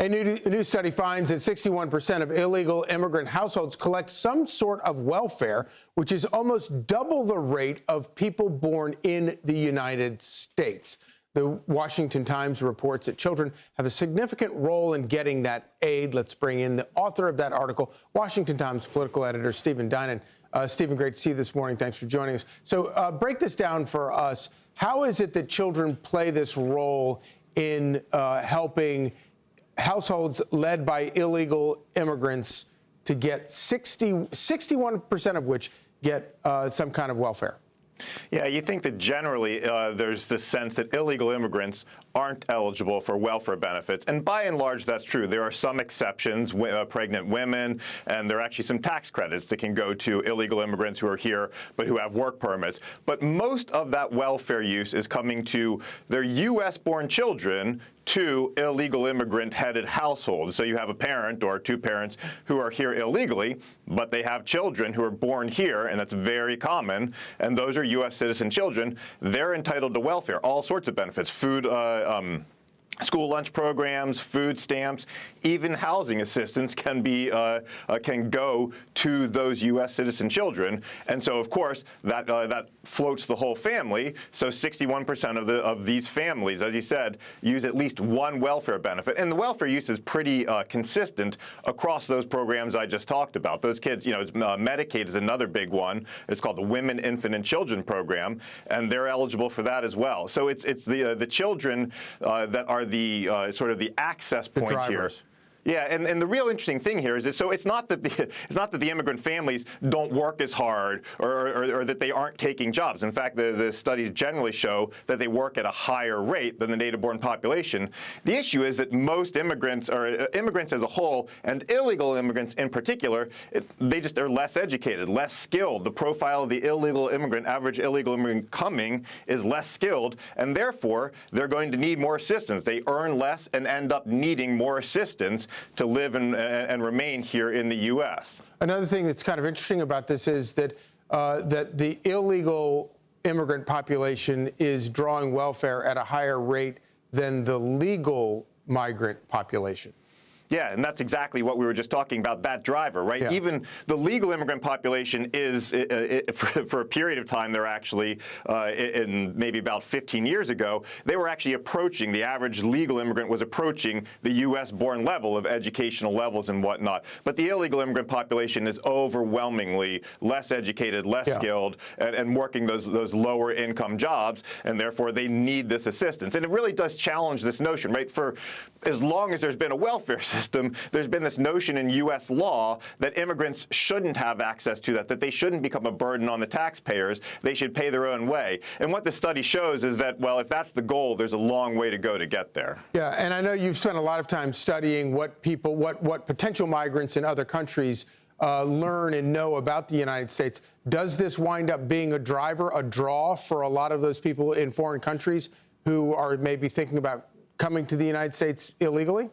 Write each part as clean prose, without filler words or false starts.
A new study finds that 61% of illegal immigrant households collect some sort of welfare, which is almost double the rate of people born in the United States. The Washington Times reports that children have a significant role in getting that aid. Let's bring in the author of that article, Washington Times political editor Stephen Dinan. Stephen, great to see you this morning. Thanks for joining us. So break this down for us. How is it that children play this role in helping households led by illegal immigrants to get 61% of which get some kind of welfare? Yeah, you think that generally there's this sense that illegal immigrants aren't eligible for welfare benefits. And by and large, that's true. There are some exceptions, pregnant women, and there are actually some tax credits that can go to illegal immigrants who are here but who have work permits. But most of that welfare use is coming to their U.S.-born children to illegal immigrant-headed households. So you have a parent or two parents who are here illegally, but they have children who are born here, and that's very common, and those are U.S. citizen children. They're entitled to welfare, all sorts of benefits, food, school lunch programs, food stamps, even housing assistance can go to those U.S. citizen children, and so of course that floats the whole family. So 61% of these families, as you said, use at least one welfare benefit, and the welfare use is pretty consistent across those programs I just talked about. Those kids, Medicaid is another big one. It's called the Women, Infant, and Children program, and they're eligible for that as well. So it's the children that are the sort of the access point here. Yeah, and the real interesting thing here is that it's not that the immigrant families don't work as hard or that they aren't taking jobs. In fact, the studies generally show that they work at a higher rate than the native-born population. The issue is that most immigrants, or immigrants as a whole, and illegal immigrants in particular, they just are less educated, less skilled. The profile of the illegal immigrant, average illegal immigrant coming, is less skilled, and therefore they're going to need more assistance. They earn less and end up needing more assistance to live and remain here in the U.S. Another thing that's kind of interesting about this is that that the illegal immigrant population is drawing welfare at a higher rate than the legal migrant population. Yeah, and that's exactly what we were just talking about, that driver, right? Yeah. Even the legal immigrant population is, for a period of time, they're actually, in maybe about 15 years ago, they were actually approaching, the average legal immigrant was approaching the U.S.-born level of educational levels and whatnot. But the illegal immigrant population is overwhelmingly less educated, less skilled, and working those lower income jobs, and therefore they need this assistance. And it really does challenge this notion, right? For as long as there's been a welfare system, there's been this notion in U.S. law that immigrants shouldn't have access to that they shouldn't become a burden on the taxpayers. They should pay their own way. And what the study shows is that, well, if that's the goal, there's a long way to go to get there. Yeah, and I know you've spent a lot of time studying what potential migrants in other countries learn and know about the United States. Does this wind up being a draw for a lot of those people in foreign countries who are maybe thinking about coming to the United States illegally?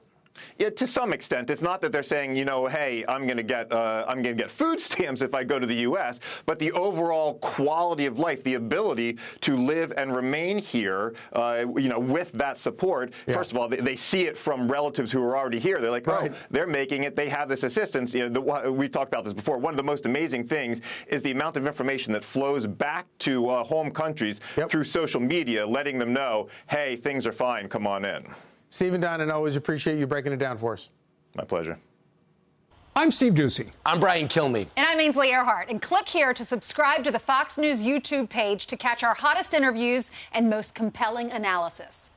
Yeah, to some extent. It's not that they're saying, hey, I'm going to get food stamps if I go to the U.S., but the overall quality of life, the ability to live and remain here, with that support. Yeah. First of all, they see it from relatives who are already here. They're like, oh, they're making it. They have this assistance. We talked about this before. One of the most amazing things is the amount of information that flows back to home countries through social media, letting them know, hey, things are fine. Come on in. Stephen Dinan, always appreciate you breaking it down for us. My pleasure. I'm Steve Doocy. I'm Brian Kilmeade. And I'm Ainsley Earhart. And click here to subscribe to the Fox News YouTube page to catch our hottest interviews and most compelling analysis.